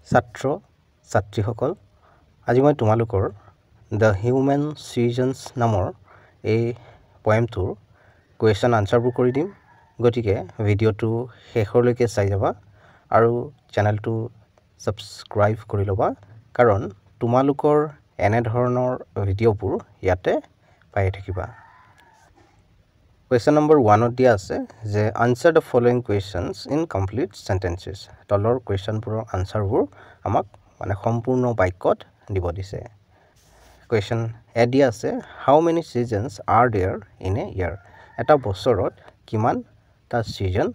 ছাত্ৰ ছাত্ৰীসকল আজি মই তোমালোকৰ দ্য হিউমেন চিজনছ নামৰ এই পয়েমটোৰ কুৱেশ্যন আনচাৰবোৰ কৰি দিম গতিকে ভিডিঅ'টো শেষলৈকে চাই যাবা আৰু চেনেলটো ছাবস্ক্ৰাইব কৰি ল'বা কাৰণ তোমালোকৰ এনে ধৰণৰ ভিডিঅ'বোৰ ইয়াতে পাই থাকিবা Question number 1 দিয়া আছে যে answer the following questions in complete sentences তলৰ কুৱেশ্যনবোৰৰ আনসাৰবোৰ আমাক মানে সম্পূৰ্ণ বাক্যত দিব দিছে Question A দিয়া আছে how many seasons are there in a year এটা বছৰত কিমানটা সিজন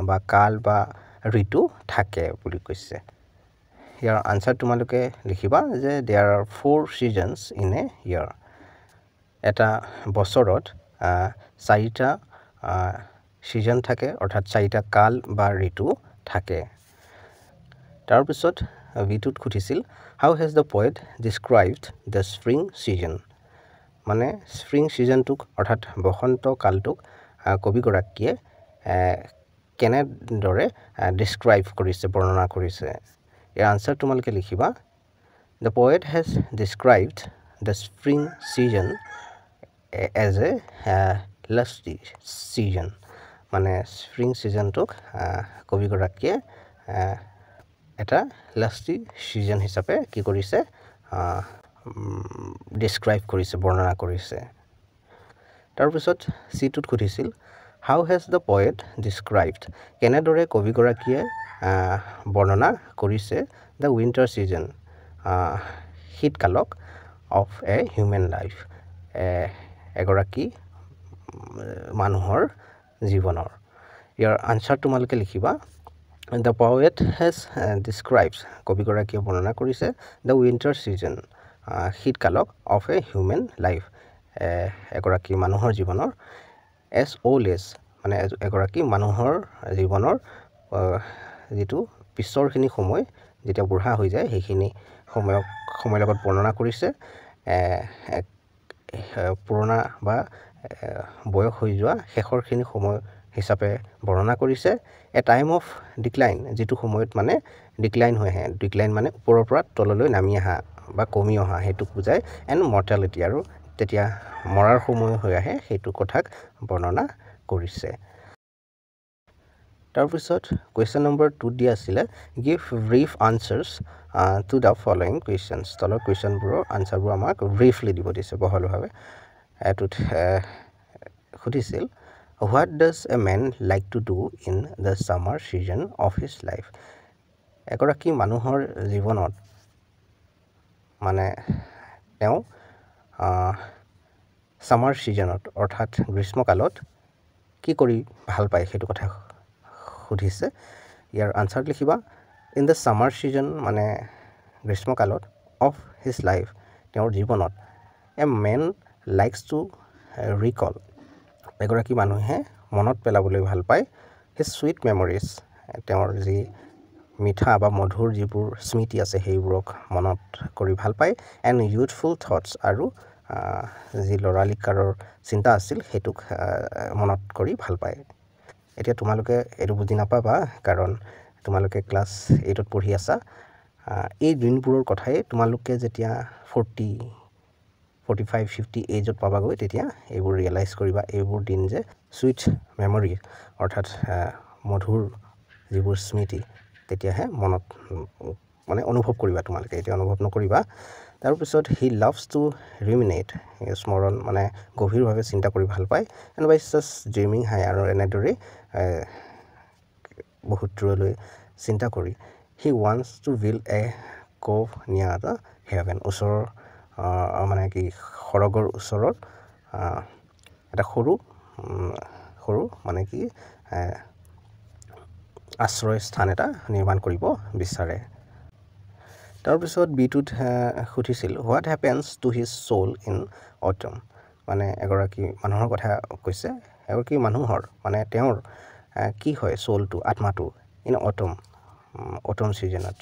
বা কাল বা ঋতু থাকে বুলি কৈছে ইয়াৰ আনসাৰ তোমালোকে লিখিবা যে there are 4 seasons in a year এটা বছৰত চাৰিটা সিজন থাকে অৰ্থাৎ চাৰিটা কাল বা ঋতু থাকে তাৰ পিছত বিটুত খুটিছিল how has the poet described the spring season মানে spring seasonটোক অৰ্থাৎ বসন্ত কালটোক কবিগৰাকীয়ে কেনেদৰে describe কৰিছে বৰ্ণনা কৰিছে ইয়াৰ আনসাৰ তোমালোকে লিখিবা the poet has described the spring season as a lusty season মানে spring seasonটোক কবিগৰাকীয়ে এটা lusty season হিচাপে কি কৰিছে describe কৰিছে বৰ্ণনা কৰিছে তাৰ পিছত সিটুত খুদিছিল how has the poet described কেনেদৰে কবিগৰাকীয়ে বৰ্ণনা কৰিছে the winter season শীতকালক of a human life এগৰাকী মানুহৰ জীৱনৰ ইয়াৰ আনসাৰ তোমালোকে লিখিবা the poet has described কবিগৰাকীয়ে বৰ্ণনা কৰিছে the winter season শীতকালক of a human life এগৰাকী মানুহৰ জীৱনৰ as old as মানে এগৰাকী মানুহৰ জীৱনৰ যেটো পিছৰখিনি সময় যেতিয়া বুঢ়া হৈ যায় সেইখিনি সময় লগত বৰ্ণনা কৰিছে পুৰণা বা বয়স হৈ যোৱা শেষৰখিনি সময় হিচাপে বৰ্ণনা কৰিছে এ টাইম অফ ডিক্লাইন যেটো সময়ত মানে ডিক্লাইন হৈ আহে ডিক্লাইন মানে ওপৰৰ পৰা তললৈ নামি আহা বা কমি অহা হেতু বুজায় এন্ড মৰ্টালিটি আৰু তেতিয়া মৰাৰ সময় হৈ আহে হেতু কথাক বৰ্ণনা কৰিছে তাৰ পিছত question number 2 দিয়া আছিল give brief answers to the following questions তলৰ কুৱেশ্যনবোৰৰ আনসাৰবোৰ আমাক briefly দিব দিছে বহলভাৱে এটুত খুদিছিল what does a man like to do in the summer season of his life এগৰাকী মানুহৰ জীৱনত মানে তেওঁ summer seasonত অৰ্থাৎ গ্ৰীষ্মকালত কি কৰি ভাল পায় হেতু কথা খুদিছে ইয়াৰ আনসাৰ লিখিবা in the summer season মানে গ্ৰীষ্মকালত of his life তেওঁৰ জীৱনত a man likes to recall এগৰাকী মানুহে মনত পেলাবলৈ ভাল পায় his sweet memories তেওঁৰ যি মিঠা বা মধুৰ যিবোৰ স্মৃতি আছে সেইবোৰক মনত কৰি ভাল পায় and youthful thoughts আৰু যি লৰালিকাৰৰ চিন্তা আছিল হেতুক মনত কৰি ভাল পায় এতিয়া তোমালোকে এটো বুজি নাপাবা কাৰণ তোমালোকে ক্লাস 8ত পঢ়ি আছা এই দিনবোৰৰ কথাই তোমালোকে যেতিয়া 40 45 50 এজত পাবাগৈ তেতিয়া এইবোৰ ৰিয়েলাইজ কৰিবা এইবোৰ দিন যে সুইট মেমৰি অৰ্থাৎ মধুৰ যিবোৰ স্মৃতি তেতিয়াহে মনত মানে অনুভৱ কৰিবা তোমালোকে এতিয়া অনুভৱ নকৰিবা তাৰ পিছত হি লাভস টু ৰুমিনেট স্মৰণ মানে গভীৰভাৱে চিন্তা কৰি ভাল পায় এণ্ড বাই জাস্ট ড্ৰিমিং হাই আৰু এনেদৰে বহুত দূৰলৈ চিন্তা কৰি হি ৱান্টস টু বিল্ড এ কোভ নিয়াৰ দ্য হেভেন ওচৰৰ মানে কি খৰগৰ ওচৰত এটা সৰু মানে কি আশ্ৰয় স্থান এটা নিৰ্মাণ কৰিব বিচাৰে তাৰ পিছত বিটুত খুদিছিল what happens to his soul in autumn মানে এগৰাকী মানুহৰ কথা কৈছে এগৰাকী মানুহৰ মানে তেওঁৰ কি হয় সোলটো আত্মাটো in autumn seasonত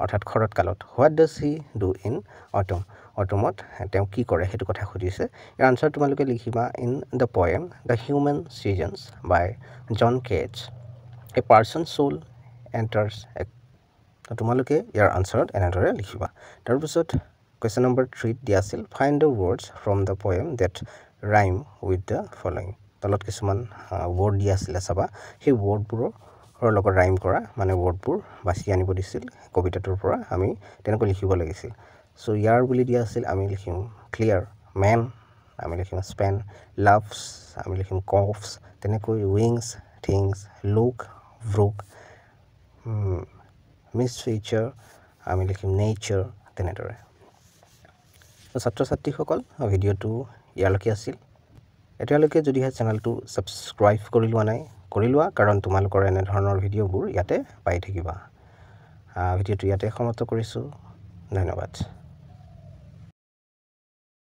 অৰ্থাৎ শৰৎ কালত what does he do in autumnত তেওঁ কি কৰে হেতু কথা খুদিছে ইয়াৰ আনসাৰ তোমালোকে লিখিবা in the poem the human seasons by John Keats a person's soul enters a তো তোমালোকে ইয়াৰ আনসাৰত এনেদৰে লিখিবা তাৰপিছত কোৱেশ্চন নম্বৰ 3 দিয়া আছিল find the words from the poem that rhyme with the following তলত কিছুমান ৱৰ্ড দিয়া আছিল চাবা সেই ৱৰ্ডবোৰৰ লগত ৰাইম কৰা মানে ৱৰ্ডবোৰ বাছি আনিব দিছিল কবিতাটোৰ পৰা আমি তেনেকৈ লিখিব লাগিছিল সো ইয়াৰ বুলি দিয়া আছিল আমি লিখিম ক্লিয়াৰ ম্যান আমি লিখিম স্পেন লাভস আমি লিখিম কফস তেনেকৈ wings things look Brook miss feature আমি লিখিম নেচাৰ তেনেদৰে ছাত্ৰ ছাত্ৰীসকল ভিডিঅ'টো ইয়ালৈকে আছিল এতিয়ালৈকে যদিহে চেনেলটো সাবস্ক্ৰাইব কৰি লোৱা নাই কৰি লোৱা কাৰণ তোমালোকৰ এনে ধৰণৰ ভিডিঅ'বোৰ ইয়াতে পাই থাকিবা ভিডিঅ'টো ইয়াতে সমাপ্ত কৰিছোঁ ধন্যবাদ